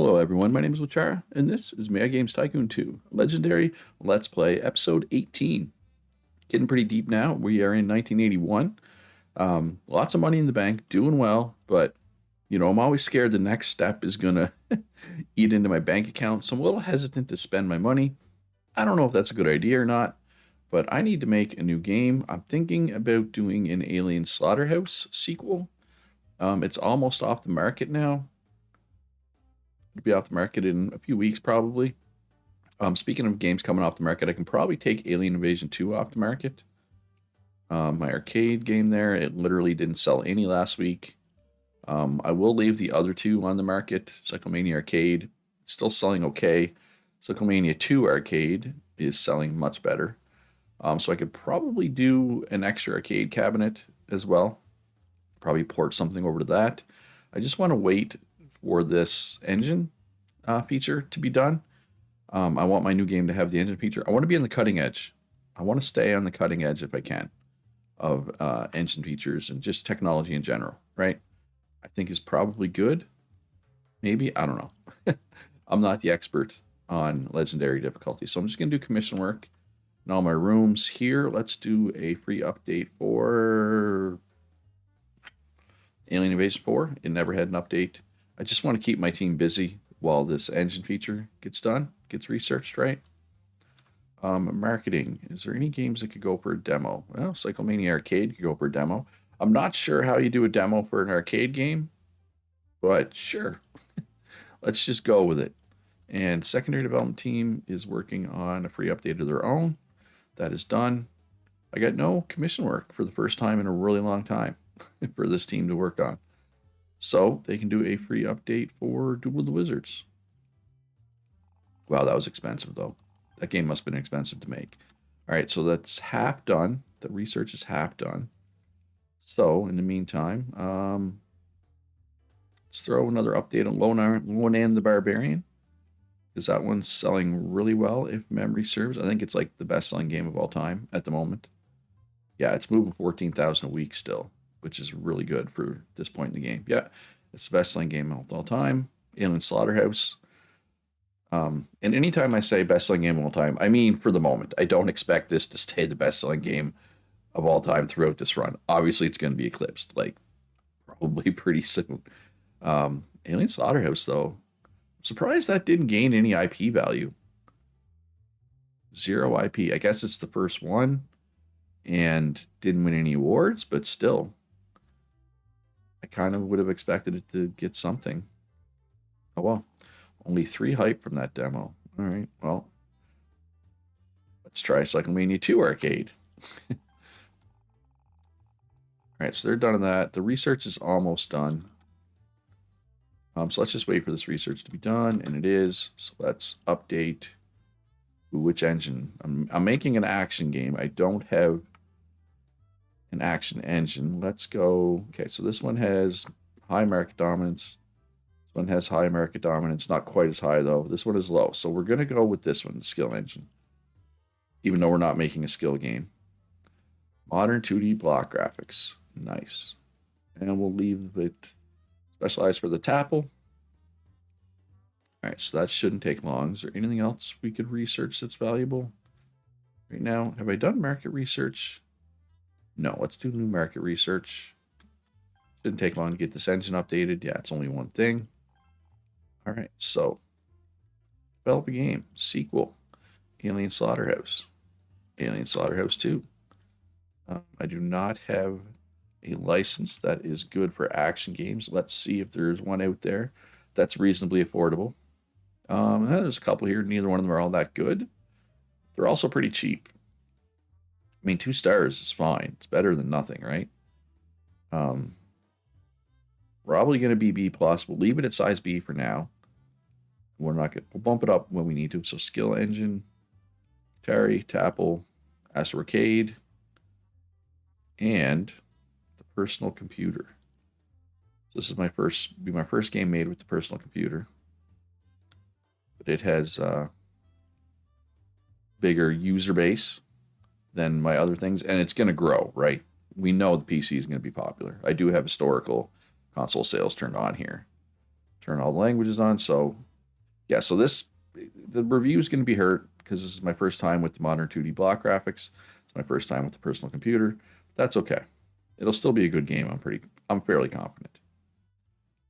Hello everyone, my name is Wachara, and this is Mad Games Tycoon 2, Legendary Let's Play, Episode 18. Getting pretty deep now. We are in 1981. Lots of money in the bank, doing well, but, I'm always scared the next step is going to eat into my bank account, so I'm a little hesitant to spend my money. I don't know if that's a good idea or not, but I need to make a new game. I'm thinking about doing an Alien Slaughterhouse sequel. It's almost off the market now. It'll be off the market in a few weeks, probably. Speaking of games coming off the market, I can probably take Alien Invasion 2 off the market. My arcade game there, it literally didn't sell any last week. I will leave the other two on the market. Cyclemania Arcade, still selling okay. Cyclemania 2 Arcade is selling much better. So I could probably do an extra arcade cabinet as well. Probably port something over to that. I just want to wait for this engine feature to be done. I want my new game to have the engine feature. I want to be on the cutting edge. I want to stay on the cutting edge if I can of engine features and just technology in general, right? I think is probably good. Maybe, I don't know. I'm not the expert on legendary difficulty, so I'm just going to do commission work in all my rooms here. Let's do a free update for Alien Invasion 4. It never had an update. I just want to keep my team busy while this engine feature gets done, gets researched, right? Marketing. Is there any games that could go for a demo? Well, Cyclemania Arcade could go for a demo. I'm not sure how you do a demo for an arcade game, but sure. Let's just go with it. And secondary development team is working on a free update of their own. That is done. I got no commission work for the first time in a really long time for this team to work on. So they can do a free update for Duel of the Wizards. Wow, that was expensive though. That game must have been expensive to make. All right, so that's half done. The research is half done. So in the meantime, let's throw another update on Lonan the Barbarian, because that one's selling really well if memory serves. I think it's like the best-selling game of all time at the moment. Yeah, it's moving 14,000 a week still, which is really good for this point in the game. Yeah, it's the best-selling game of all time. Alien Slaughterhouse. And anytime I say best-selling game of all time, I mean for the moment. I don't expect this to stay the best-selling game of all time throughout this run. Obviously, it's going to be eclipsed, like, probably pretty soon. Alien Slaughterhouse, though, I'm surprised that didn't gain any IP value. 0 IP. I guess it's the first one and didn't win any awards, but still, I kind of would have expected it to get something. Oh, well. Only 3 hype from that demo. All right, well, let's try Cyclemania 2 Arcade. All right, so they're done on that. The research is almost done. So let's just wait for this research to be done, and it is. So let's update which engine. I'm making an action game. I don't have an action engine. Let's go. Okay, so this one has high market dominance. This one has high market dominance, not quite as high though. This one is low. So we're going to go with this one, the skill engine, even though we're not making a skill game. Modern 2D block graphics. Nice. And we'll leave it specialized for the Tapple. All right, so that shouldn't take long. Is there anything else we could research that's valuable right now? Have I done market research? No, let's do new market research. Shouldn't take long to get this engine updated. Yeah, it's only one thing. All right, so develop a game, sequel, Alien Slaughterhouse, Alien Slaughterhouse 2. I do not have a license that is good for action games. Let's see if there's one out there that's reasonably affordable. There's a couple here. Neither one of them are all that good. They're also pretty cheap. I mean, 2 stars is fine. It's better than nothing, right? Probably going to be B+. We'll leave it at size B for now. We're not going to, we'll bump it up when we need to. So skill engine, Atari, Tapple, Astro Arcade, and the personal computer. So this is my first game made with the personal computer. But it has bigger user base than my other things, and it's going to grow, right? We know the PC is going to be popular. I do have historical console sales turned on here. Turn all the languages on, so Yeah, so the review is going to be hurt because this is my first time with the modern 2D block graphics. It's my first time with the personal computer. That's okay. It'll still be a good game. I'm fairly confident.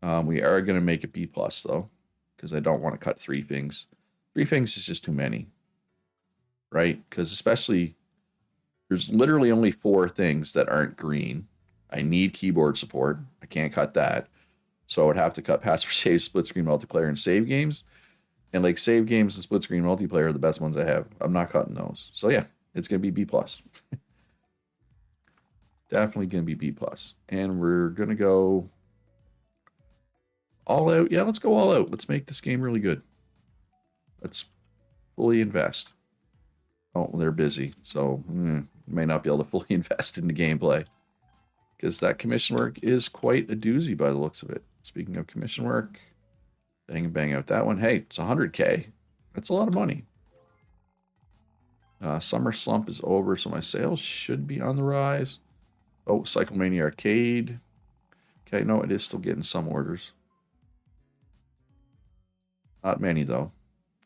We are going to make it B plus though, because I don't want to cut three things. Three things is just too many, right? Because especially there's literally only four things that aren't green. I need keyboard support. I can't cut that. So I would have to cut password save, split screen multiplayer, and save games. And like save games and split screen multiplayer are the best ones I have. I'm not cutting those. So yeah, it's gonna be B plus. Definitely gonna be B plus. And we're gonna go all out. Yeah, let's go all out. Let's make this game really good. Let's fully invest. Oh, they're busy, so may not be able to fully invest in the gameplay because that commission work is quite a doozy by the looks of it. Speaking of commission work, bang out that one. Hey, it's 100K. That's a lot of money. Summer slump is over, so my sales should be on the rise. Oh, Cyclemania Arcade. Okay, no, it is still getting some orders. Not many, though.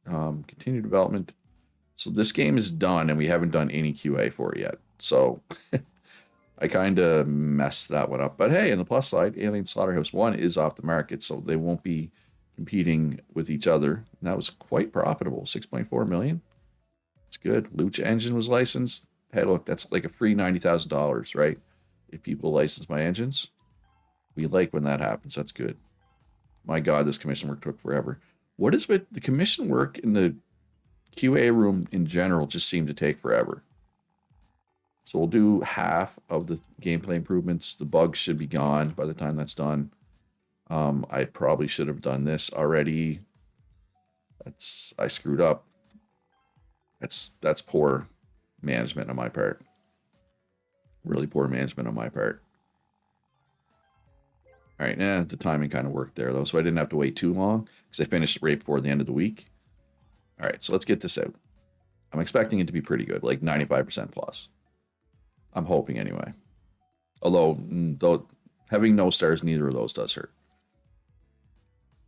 Continue development. So this game is done, and we haven't done any QA for it yet. So I kind of messed that one up. But hey, on the plus side, Alien Slaughterhouse 1 is off the market, so they won't be competing with each other. And that was quite profitable, 6.4 million. It's good. Lucha Engine was licensed. Hey, look, that's like a free $90,000, right? If people license my engines, we like when that happens. That's good. My God, this commission work took forever. What is it? The commission work in the QA room in general just seemed to take forever. So we'll do half of the gameplay improvements. The bugs should be gone by the time that's done. I probably should have done this already. I screwed up. That's poor management on my part. Really poor management on my part. All right, the timing kind of worked there though, so I didn't have to wait too long because I finished it right before the end of the week. All right, so let's get this out. I'm expecting it to be pretty good, like 95% plus. I'm hoping anyway. Although, though having no stars, neither of those does hurt.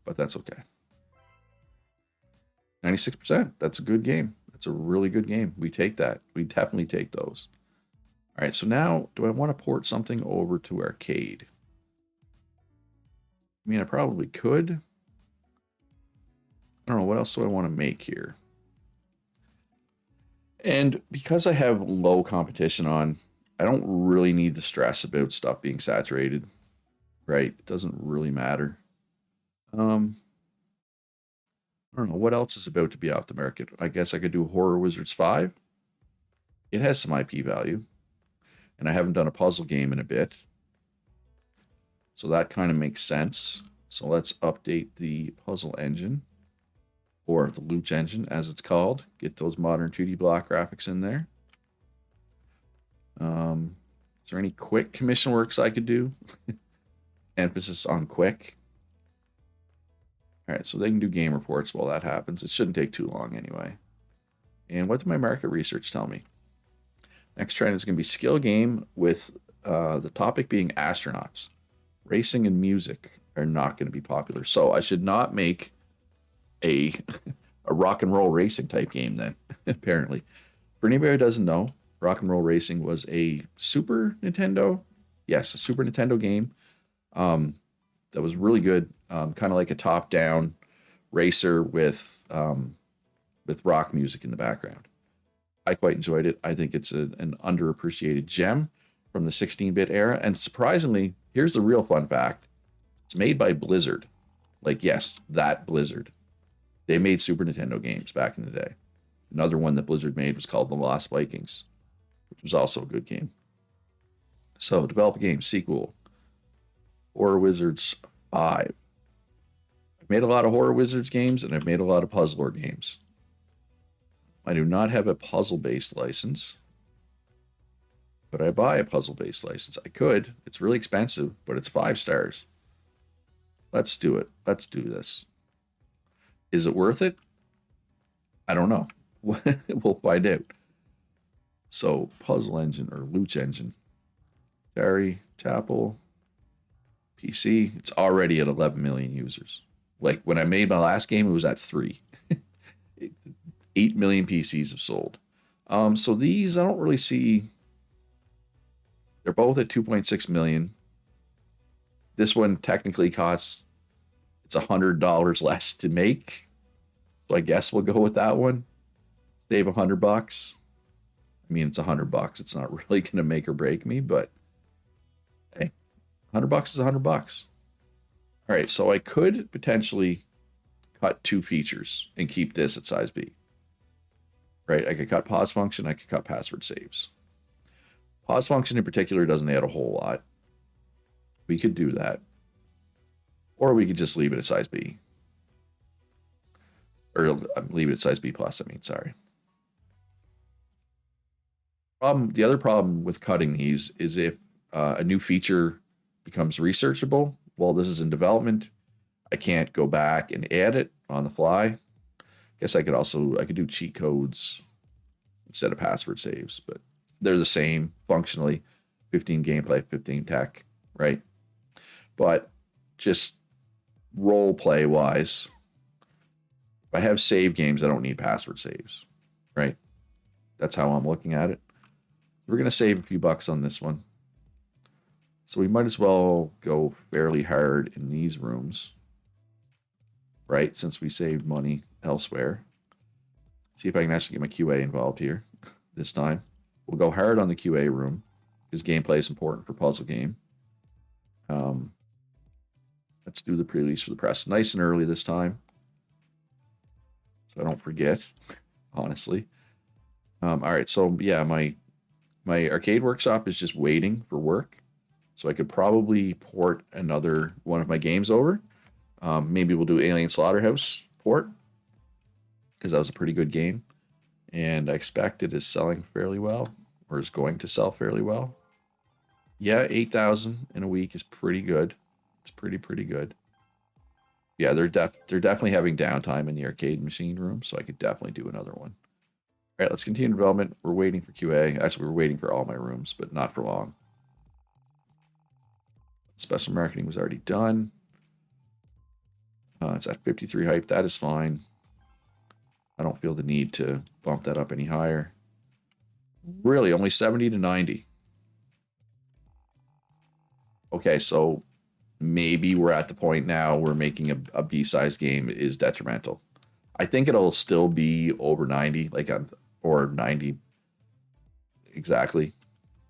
But that's okay. 96%. That's a good game. That's a really good game. We take that. We definitely take those. All right, so now, do I want to port something over to arcade? I mean, I probably could. I don't know, what else do I want to make here? And because I have low competition on, I don't really need to stress about stuff being saturated, right? It doesn't really matter. I don't know, what else is about to be off the market? I guess I could do Horror Wizards 5. It has some IP value. And I haven't done a puzzle game in a bit. So that kind of makes sense. So let's update the puzzle engine. Or the Lucha engine, as it's called. Get those modern 2D block graphics in there. Is there any quick commission works I could do? Emphasis on quick. All right, so they can do game reports while that happens. It shouldn't take too long anyway. And what did my market research tell me? Next trend is going to be skill game with the topic being astronauts. Racing and music are not going to be popular. So I should not make a rock and roll racing type game then, apparently. For anybody who doesn't know, Rock and Roll Racing was a Super Nintendo. Yes, a Super Nintendo game that was really good. Kind of like a top-down racer with rock music in the background. I quite enjoyed it. I think it's an underappreciated gem from the 16-bit era. And surprisingly, here's the real fun fact. It's made by Blizzard. Like, yes, that Blizzard. They made Super Nintendo games back in the day. Another one that Blizzard made was called The Lost Vikings, which was also a good game. So, develop a game, sequel. Horror Wizards 5. I've made a lot of Horror Wizards games, and I've made a lot of Puzzler games. I do not have a puzzle-based license. Could I buy a puzzle-based license? I could. It's really expensive, but it's 5 stars. Let's do it. Let's do this. Is it worth it? I don't know. We'll find out. So, Puzzle Engine or Lucha Engine. Atari, Tapple, PC. It's already at 11 million users. Like when I made my last game, it was at 3. 8 million PCs have sold. So these I don't really see. They're both at 2.6 million. This one technically costs it's $100 less to make. So I guess we'll go with that one. Save $100. I mean, it's $100. It's not really going to make or break me, but hey, $100 is $100. All right, so I could potentially cut 2 features and keep this at size B. Right? I could cut pause function. I could cut password saves. Pause function in particular doesn't add a whole lot. We could do that. Or we could just leave it at size B. Or leave it at size B plus, I mean, sorry. The other problem with cutting these is if a new feature becomes researchable while this is in development, I can't go back and add it on the fly. Guess I could do cheat codes instead of password saves, but they're the same functionally. 15 gameplay, 15 tech, right? But just role play wise, if I have save games, I don't need password saves, right? That's how I'm looking at it. We're going to save a few bucks on this one. So we might as well go fairly hard in these rooms, right? Since we saved money elsewhere. See if I can actually get my QA involved here this time. We'll go hard on the QA room because gameplay is important for puzzle game. Let's do the pre-release for the press nice and early this time, so I don't forget, honestly. All right, so yeah, my arcade workshop is just waiting for work, so I could probably port another one of my games over. Maybe we'll do Alien Slaughterhouse port because that was a pretty good game, and I expect it is selling fairly well, or is going to sell fairly well. Yeah, 8,000 in a week is pretty good. It's pretty good. Yeah, they're definitely having downtime in the arcade machine room, so I could definitely do another one. All right, let's continue development. We're waiting for QA. Actually, we're waiting for all my rooms, but not for long. Special marketing was already done. It's at 53 hype. That is fine. I don't feel the need to bump that up any higher. Really, only 70 to 90. Okay, so maybe we're at the point now where making a B-size game is detrimental. I think it'll still be over 90, or 90 exactly.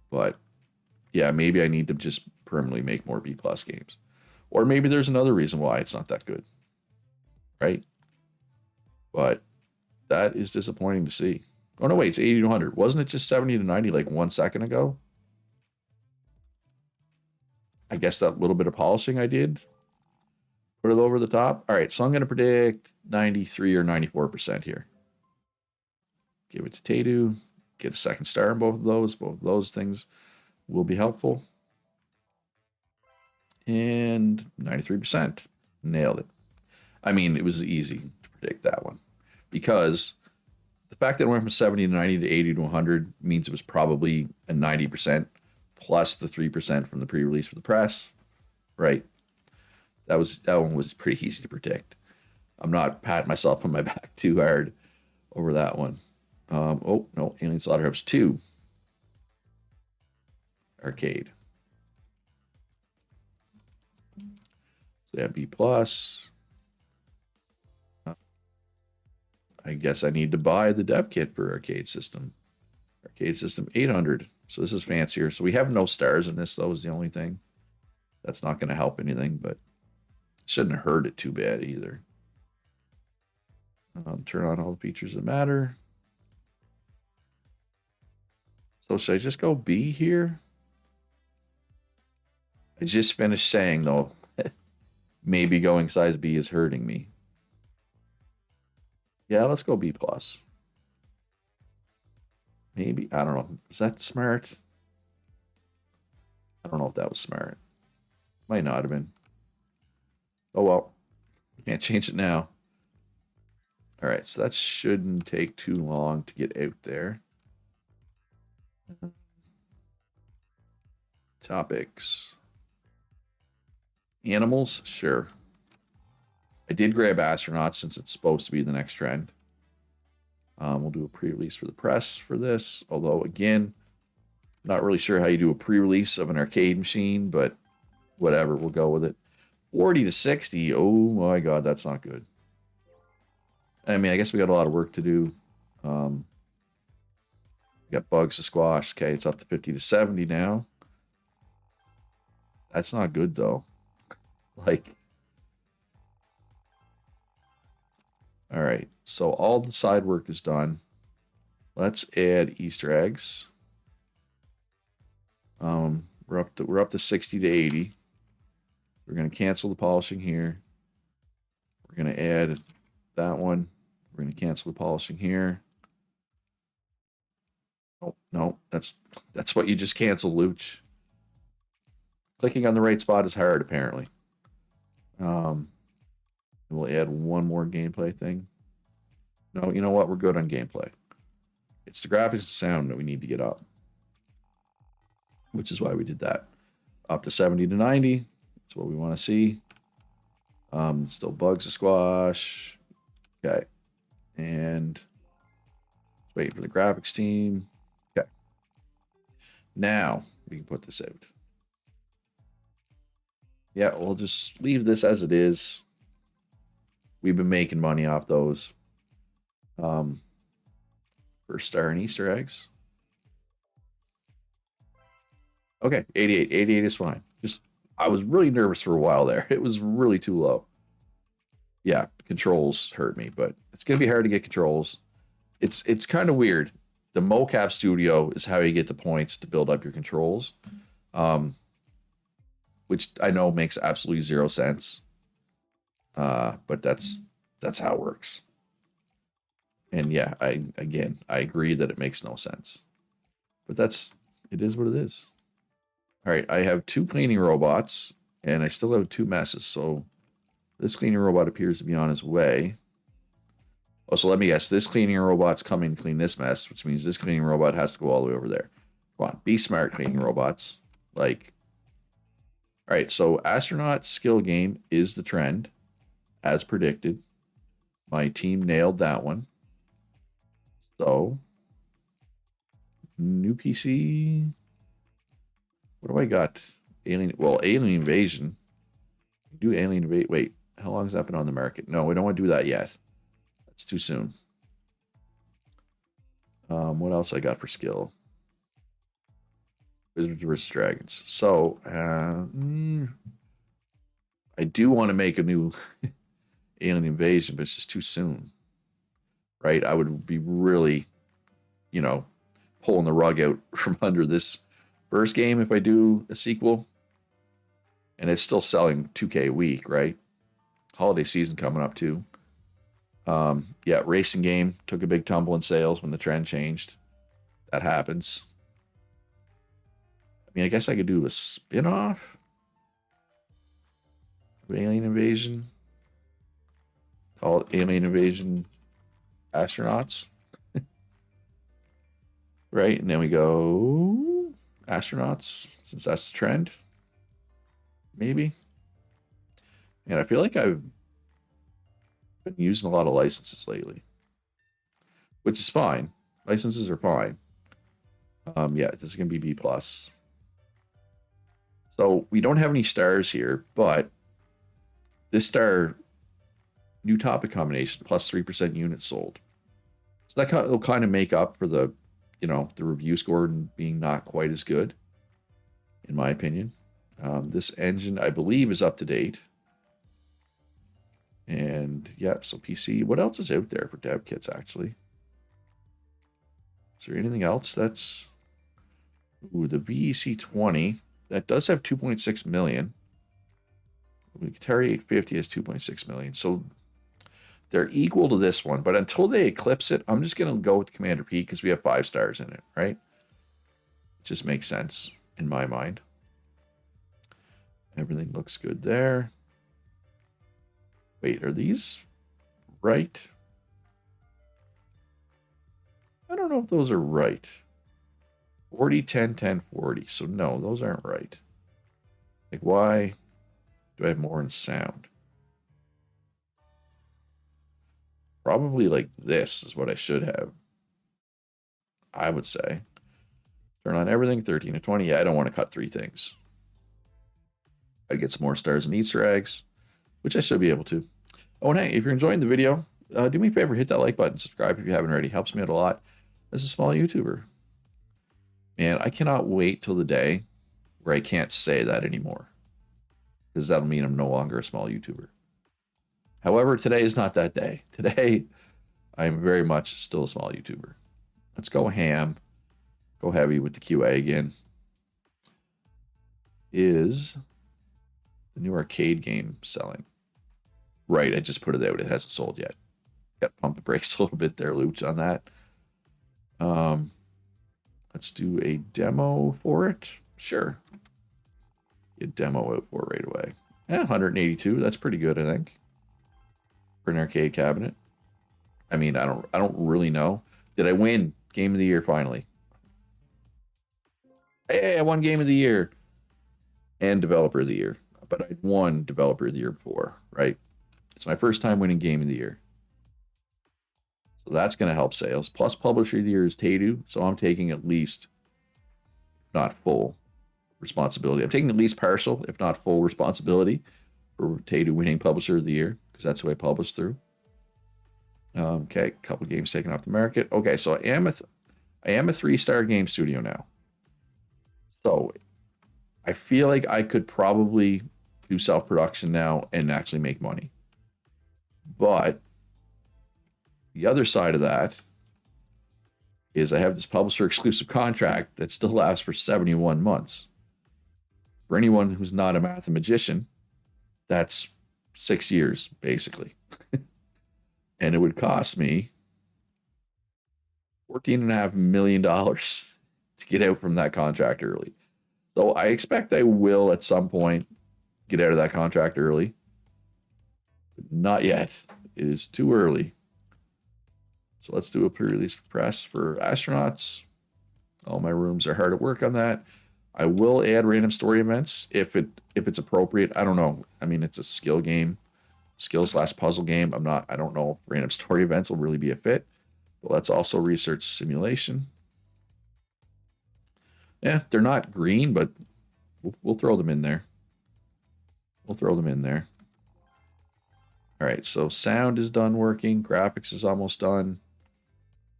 But yeah, maybe I need to just permanently make more B plus games. Or maybe there's another reason why it's not that good. Right? But that is disappointing to see. Oh no, wait, it's 80 to 100. Wasn't it just 70 to 90 like 1 second ago? I guess that little bit of polishing I did put it over the top. All right, so I'm going to predict 93 or 94% here. Give it to Tatu. Get a second star in both of those. Both of those things will be helpful. And 93%. Nailed it. I mean, it was easy to predict that one. Because the fact that it went from 70 to 90 to 80 to 100 means it was probably a 90% plus the 3% from the pre-release for the press. Right? That one was pretty easy to predict. I'm not patting myself on my back too hard over that one. Oh, no, Alien Slaughterhouse 2. Arcade. So yeah, B+. I guess I need to buy the dev kit for Arcade System. Arcade System 800. So this is fancier. So we have no stars in this, though, is the only thing. That's not going to help anything, but shouldn't hurt it too bad either. Turn on all the features that matter. So should I just go B here? I just finished saying, though, maybe going size B is hurting me. Yeah, let's go B+. Maybe, I don't know. Is that smart? I don't know if that was smart. Might not have been. Oh, well. Can't change it now. All right, so that shouldn't take too long to get out there. Topics. Animals? Sure. I did grab Astronauts since it's supposed to be the next trend. We'll do a pre-release for the press for this. Although, again, not really sure how you do a pre-release of an arcade machine, but whatever, we'll go with it. 40 to 60. Oh my God, that's not good. I mean, I guess we got a lot of work to do. We got bugs to squash. Okay, it's up to 50 to 70 now. That's not good though. Like, all right. So all the side work is done. Let's add Easter eggs. We're up to 60 to 80. We're gonna cancel the polishing here. We're gonna add that one. We're gonna cancel the polishing here. Oh no, that's what you just canceled, Luch. Clicking on the right spot is hard, apparently. We'll add one more gameplay thing. No, you know what? We're good on gameplay. It's the graphics and sound that we need to get up, which is why we did that. Up to 70 to 90. That's what we want to see. Still bugs to squash. Okay. And wait for the graphics team. Okay. Now we can put this out. Yeah, we'll just leave this as it is. We've been making money off those. First star and Easter eggs. Okay, 88. 88 is fine. Just I was really nervous for a while there. It was really too low. Yeah, controls hurt me, but it's gonna be hard to get controls. It's kind of weird. The mocap studio is how you get the points to build up your controls, which I know makes absolutely zero sense. But that's how it works. And yeah, I agree that it makes no sense. But it is what it is. All right, I have 2 cleaning robots, and I still have 2 messes. So this cleaning robot appears to be on his way. Oh, so let me guess. This cleaning robot's coming to clean this mess, which means this cleaning robot has to go all the way over there. Come on, be smart, cleaning robots. Like, all right, so astronaut skill game is the trend, as predicted. My team nailed that one. So, new PC. What do I got? Alien Invasion. Do Alien Invasion. Wait, how long has that been on the market? No, we don't want to do that yet. That's too soon. What else I got for skill? Wizards vs. Dragons. So, I do want to make a new Alien Invasion, but it's just too soon. Right? I would be really, pulling the rug out from under this first game if I do a sequel. And it's still selling 2K a week, right? Holiday season coming up too. Yeah, racing game took a big tumble in sales when the trend changed. That happens. I mean, I guess I could do a spin-off of Alien Invasion. Call it Alien Invasion Astronauts. Right? And then we go Astronauts, since that's the trend. Maybe. And I feel like I've been using a lot of licenses lately, which is fine. Licenses are fine. Yeah, this is gonna be B plus. So we don't have any stars here, but this star, new topic combination plus 3% units sold. So that will kind of make up for the, the review score being not quite as good, in my opinion. This engine, I believe, is up to date. And yeah, so PC. What else is out there for dev kits, actually? Is there anything else that's... Ooh, the VEC 20. That does have 2.6 million. The Atari 850 has 2.6 million. So they're equal to this one. But until they eclipse it, I'm just going to go with Commander P because we have 5 stars in it, right? It just makes sense in my mind. Everything looks good there. Wait, are these right? I don't know if those are right. 40, 10, 10, 40. So no, those aren't right. Like, why do I have more in sound? Probably like this is what I should have, I would say. Turn on everything, 13 to 20. Yeah, I don't want to cut 3 things. I get some more stars and Easter eggs, which I should be able to. Oh, and hey, if you're enjoying the video, do me a favor, hit that like button, subscribe if you haven't already. Helps me out a lot as a small YouTuber. Man, I cannot wait till the day where I can't say that anymore, because that'll mean I'm no longer a small YouTuber. However, today is not that day. Today, I'm very much still a small YouTuber. Let's go ham. Go heavy with the QA again. Is the new arcade game selling? Right, I just put it out. It hasn't sold yet. Got to pump the brakes a little bit there, Luch, on that. Let's do a demo for it. Sure. Get a demo out for it right away. Yeah, 182. That's pretty good, I think, for an arcade cabinet. I mean, I don't really know. Did I win Game of the Year finally? Hey, I won Game of the Year and Developer of the Year, but I'd won Developer of the Year before, right? It's my first time winning Game of the Year. So that's going to help sales. Plus, Publisher of the Year is Tycoon, so I'm taking at least, not full, responsibility. I'm taking at least partial, if not full, responsibility for Tycoon winning Publisher of the Year, because that's who I published through. Okay, a couple games taken off the market. Okay, so I am a 3-star game studio now. So I feel like I could probably do self-production now and actually make money. But the other side of that is I have this publisher exclusive contract that still lasts for 71 months. For anyone who's not a mathematician, that's 6 years, basically. And it would cost me $14.5 million to get out from that contract early. So I expect I will at some point get out of that contract early. But not yet. It is too early. So let's do a pre-release press for astronauts. All my rooms are hard at work on that. I will add random story events if it's appropriate. I don't know. I mean, it's a skill game, skill/puzzle game. I don't know if random story events will really be a fit. But let's also research simulation. Yeah, they're not green, but we'll throw them in there. We'll throw them in there. All right, so sound is done working. Graphics is almost done.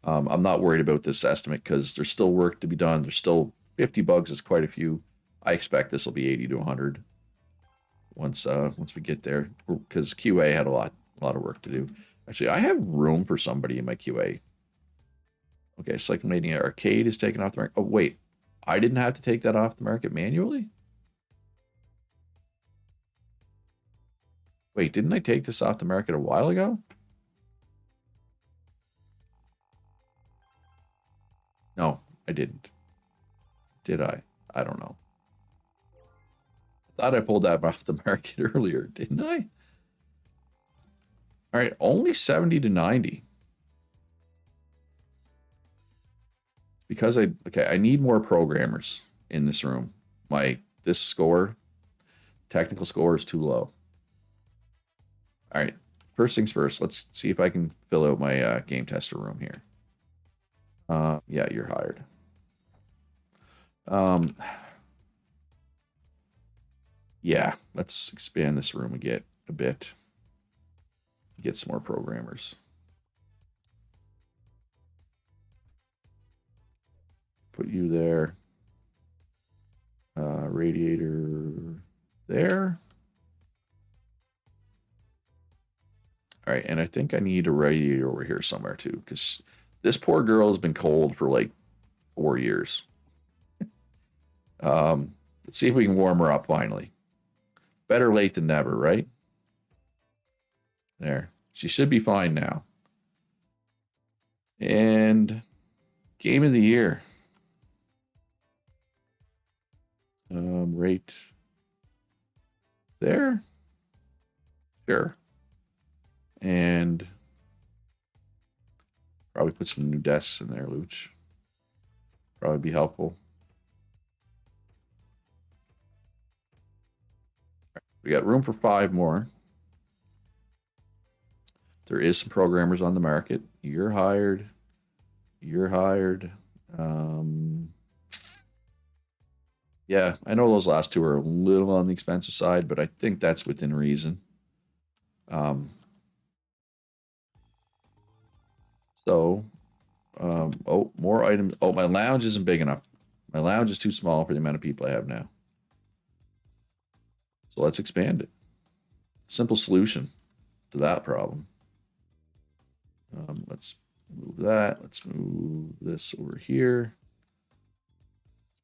I'm not worried about this estimate because there's still work to be done. There's still 50 bugs is quite a few. I expect this will be 80 to 100 once we get there, because QA had a lot of work to do. Actually, I have room for somebody in my QA. Okay, Cycling Arcade is taken off the market. Oh, wait. I didn't have to take that off the market manually? Wait, didn't I take this off the market a while ago? No, I didn't. Did I? I don't know. I thought I pulled that off the market earlier, didn't I? All right, only 70 to 90. Because I need more programmers in this room. This score, technical score, is too low. All right, first things first. Let's see if I can fill out my game tester room here. Yeah, you're hired. Yeah, let's expand this room a bit. Get some more programmers. Put you there. Radiator there. All right, and I think I need a radiator over here somewhere too, because this poor girl has been cold for like 4 years. Let's see if we can warm her up finally. Better late than never, right? There. She should be fine now. And game of the year. Right there. Sure. And probably put some new desks in there, Luch. Probably be helpful. We got room for 5 more. There is some programmers on the market. You're hired. You're hired. Um, yeah, I know those last two are a little on the expensive side, but I think that's within reason. Um, so, oh, more items. Oh, my lounge isn't big enough. My lounge is too small for the amount of people I have now. So let's expand it. Simple solution to that problem. Let's move that. Let's move this over here.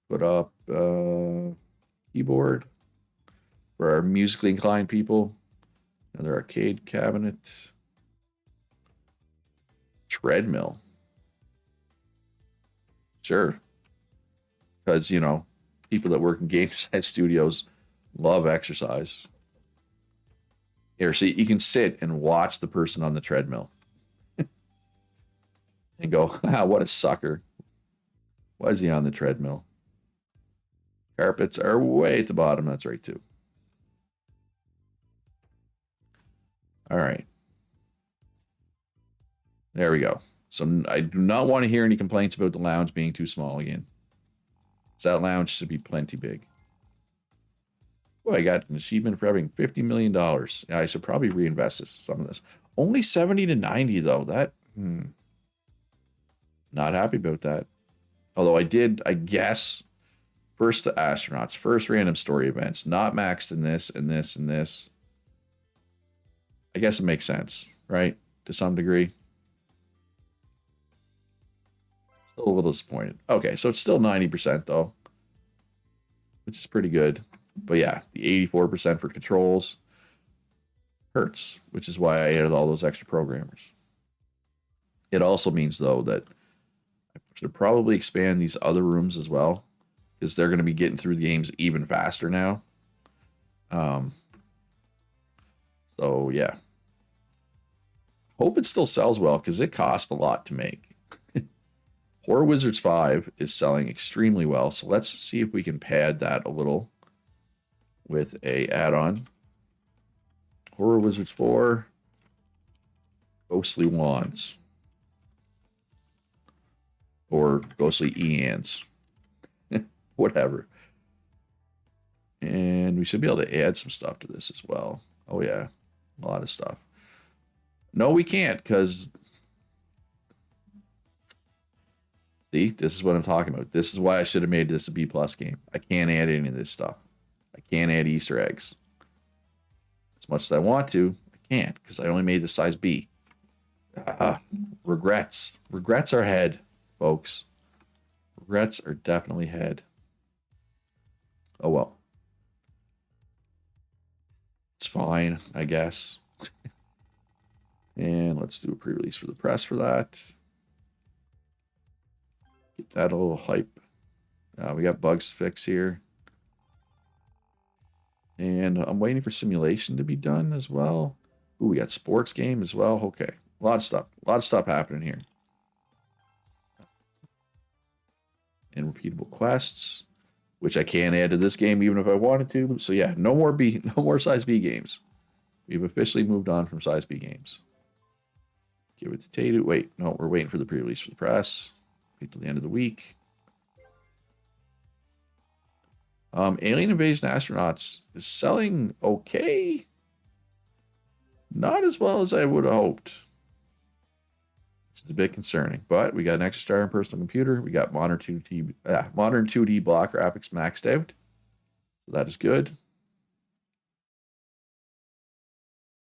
Put up keyboard for our musically inclined people. Another arcade cabinet. Treadmill. Sure. Because, you know, people that work in game design studios love exercise. Here, see, you can sit and watch the person on the treadmill and go, ah, what a sucker. Why is he on the treadmill? Carpets are way at the bottom. That's right, too. All right. There we go. So I do not want to hear any complaints about the lounge being too small again. That lounge should be plenty big. Well, I got an achievement for having $50 million. Yeah, I should probably reinvest some of this. Only 70 to 90, though. That, not happy about that. Although I did, I guess, first to astronauts, first random story events, not maxed in this and this and this. I guess it makes sense, right? To some degree. Still a little disappointed. Okay, so it's still 90%, though, which is pretty good. But yeah, the 84% for controls hurts, which is why I added all those extra programmers. It also means, though, that I should probably expand these other rooms as well, because they're going to be getting through the games even faster now. So yeah, hope it still sells well, because it cost a lot to make. Horror Wizards 5 is selling extremely well, so let's see if we can pad that a little with a add-on. Horror Wizards 4, Ghostly Wands, or Ghostly Eans, whatever. And we should be able to add some stuff to this as well. Oh yeah, a lot of stuff. No, we can't, because see, this is what I'm talking about. This is why I should have made this a B+ game. I can't add any of this stuff. I can't add Easter eggs. As much as I want to, I can't, because I only made the size B. Regrets. Regrets are head, folks. Regrets are definitely head. Oh well. It's fine, I guess. And let's do a pre-release for the press for that. Get that a little hype. We got bugs to fix here. And I'm waiting for simulation to be done as well. Ooh, we got sports game as well. Okay, a lot of stuff. A lot of stuff happening here. And repeatable quests, which I can't add to this game even if I wanted to. So yeah, no more size B games. We've officially moved on from size B games. Give it to Tatu. Wait, no, we're waiting for the pre-release for the press. Wait till the end of the week. Alien Invasion Astronauts is selling okay. Not as well as I would have hoped. Which is a bit concerning. But we got an extra star in personal computer. We got modern 2D block graphics maxed out. So that is good.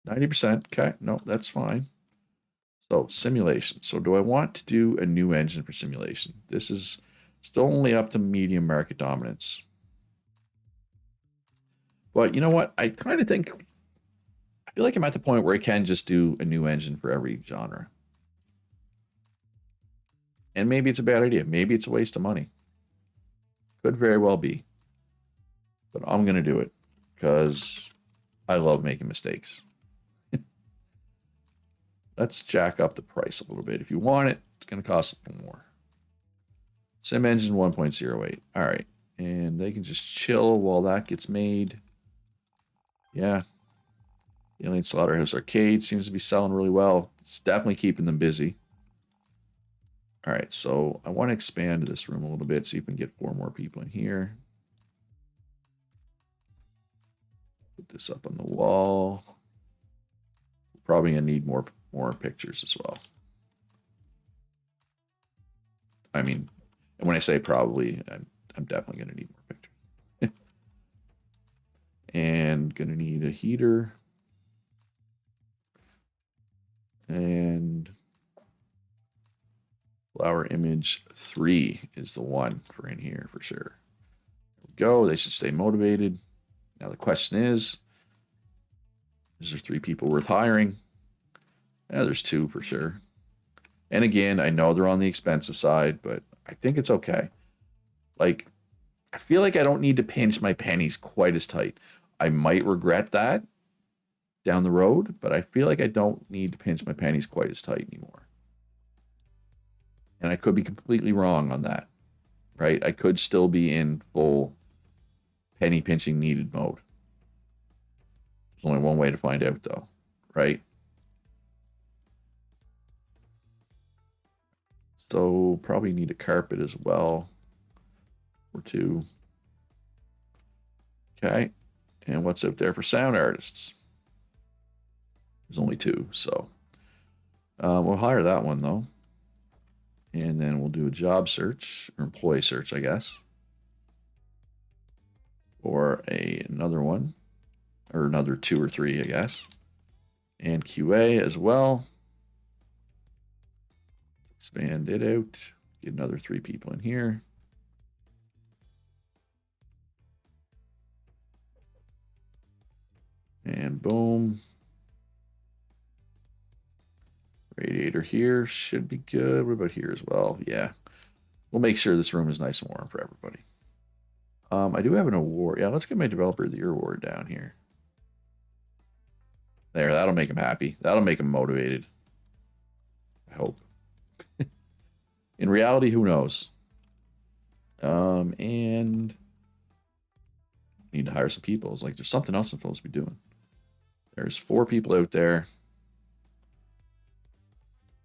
90%. Okay, no, that's fine. So simulation. So do I want to do a new engine for simulation? This is still only up to medium market dominance. But you know what? I kind of think, I feel like I'm at the point where I can just do a new engine for every genre. And maybe it's a bad idea. Maybe it's a waste of money. Could very well be. But I'm going to do it because I love making mistakes. Let's jack up the price a little bit. If you want it, it's going to cost a little more. Sim Engine 1.08. All right. And they can just chill while that gets made. Yeah. Alien Slaughterhouse Arcade seems to be selling really well. It's definitely keeping them busy. All right, so I want to expand this room a little bit, see if we can get 4 more people in here. Put this up on the wall. We're probably gonna need more pictures as well. I mean, and when I say probably, I'm definitely gonna need more pictures. And gonna need a heater. And flower image 3 is the one for in here for sure. There we go. They should stay motivated. Now the question is there 3 people worth hiring? Yeah, there's 2 for sure. And again, I know they're on the expensive side, but I think it's okay. Like, I feel like I don't need to pinch my pennies quite as tight. I might regret that down the road, but I feel like I don't need to pinch my pennies quite as tight anymore. And I could be completely wrong on that, right? I could still be in full penny pinching needed mode. There's only one way to find out, though, right? So probably need a carpet as well, or 2. Okay, and what's out there for sound artists? There's only 2, so we'll hire that one though. And then we'll do a job search, or employee search, I guess. Or another one, or another 2 or 3, I guess. And QA as well. Expand it out. Get another 3 people in here. And boom. Radiator here should be good. What about here as well? Yeah. We'll make sure this room is nice and warm for everybody. I do have an award. Yeah, let's get my Developer of the Year award down here. There, that'll make him happy. That'll make him motivated. I hope. In reality, who knows? And need to hire some people. It's like there's something else I'm supposed to be doing. There's 4 people out there.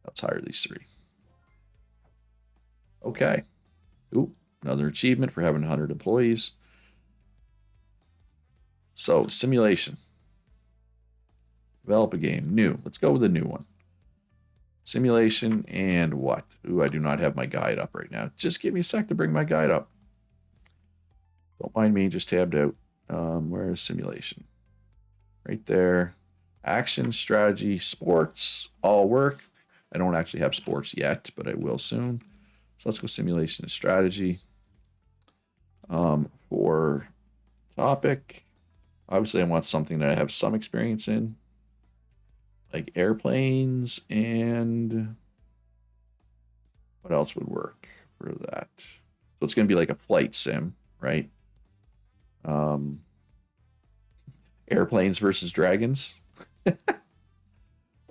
Let's hire these 3. Okay. Ooh, another achievement for having 100 employees. So, simulation. Develop a game. New. Let's go with a new one. Simulation and what? Ooh, I do not have my guide up right now. Just give me a sec to bring my guide up. Don't mind me, just tabbed out. Where is simulation? Right there. Action, strategy, sports, all work. I don't actually have sports yet, but I will soon. So let's go simulation and strategy. For topic, obviously I want something that I have some experience in, like airplanes, and what else would work for that? So it's going to be like a flight sim, right? Airplanes versus dragons.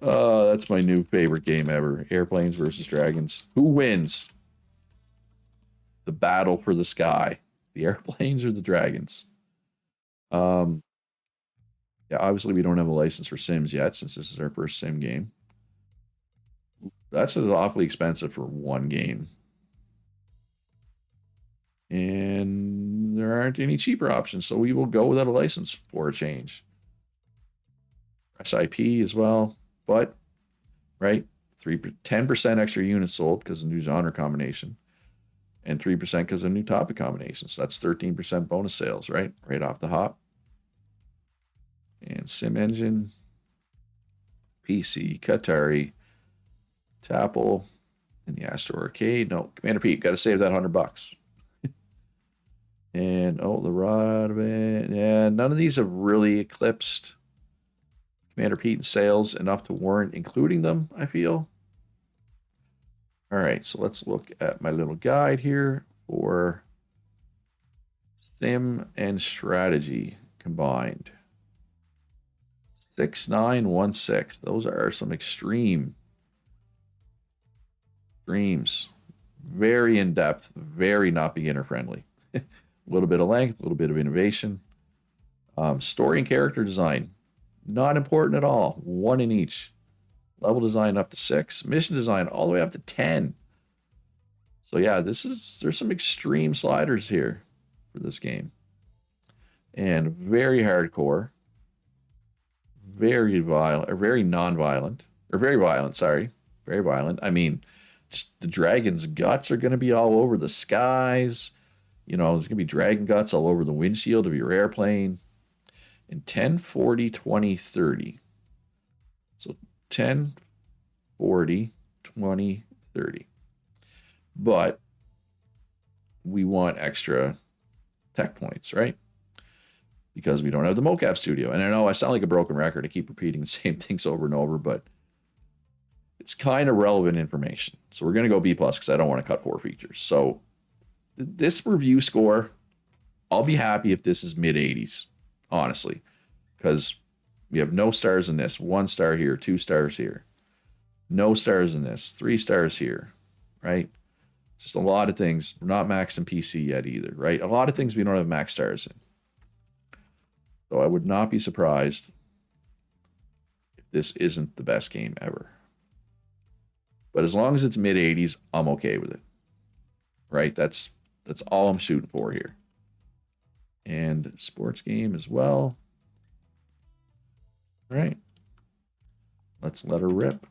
That's my new favorite game ever. Airplanes versus dragons. Who wins? The battle for the sky. The airplanes or the dragons? Yeah, obviously we don't have a license for Sims yet since this is our first Sim game. That's awfully expensive for one game. And there aren't any cheaper options, so we will go without a license for a change. SIP as well, but right, 10% extra units sold because of new genre combination, and 3% because of new topic combinations. So that's 13% bonus sales, right off the hop. And Sim Engine, PC, Qatari, Tapple, and the Astro Arcade. No, Commander Pete, got to save that $100. And oh, the rod of it. Yeah, none of these have really eclipsed Commander Pete in sales enough to warrant including them, I feel. All right, so let's look at my little guide here for Sim and Strategy combined. 6916. Those are some extreme dreams. Very in depth, very not beginner friendly. A little bit of length, a little bit of innovation. Story and character design. Not important at all. 1 in each. Level design up to 6. Mission design all the way up to 10. So yeah, there's some extreme sliders here for this game. And very hardcore. Very violent, or very non-violent. Or very violent, sorry. Very violent. I mean, just the dragon's guts are going to be all over the skies. You know, there's going to be dragon guts all over the windshield of your airplane. And 10, 40, 20, 30. So 10, 40, 20, 30. But we want extra tech points, right? Because we don't have the mocap studio. And I know I sound like a broken record. I keep repeating the same things over and over, but it's kind of relevant information. So we're going to go B+ because I don't want to cut poor features. So this review score, I'll be happy if this is mid-80s, honestly, because we have no stars in this. 1 star here, 2 stars here. No stars in this, 3 stars here, right? Just a lot of things. We're not maxed in PC yet either, right? A lot of things we don't have max stars in. So I would not be surprised if this isn't the best game ever. But as long as it's mid-80s, I'm okay with it. Right? That's all I'm shooting for here. And sports game as well. All right. Let's let her rip.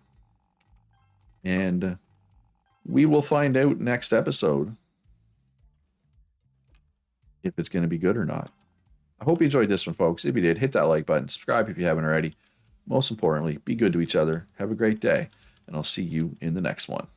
And we will find out next episode if it's going to be good or not. I hope you enjoyed this one, folks. If you did, hit that like button. Subscribe if you haven't already. Most importantly, be good to each other. Have a great day. And I'll see you in the next one.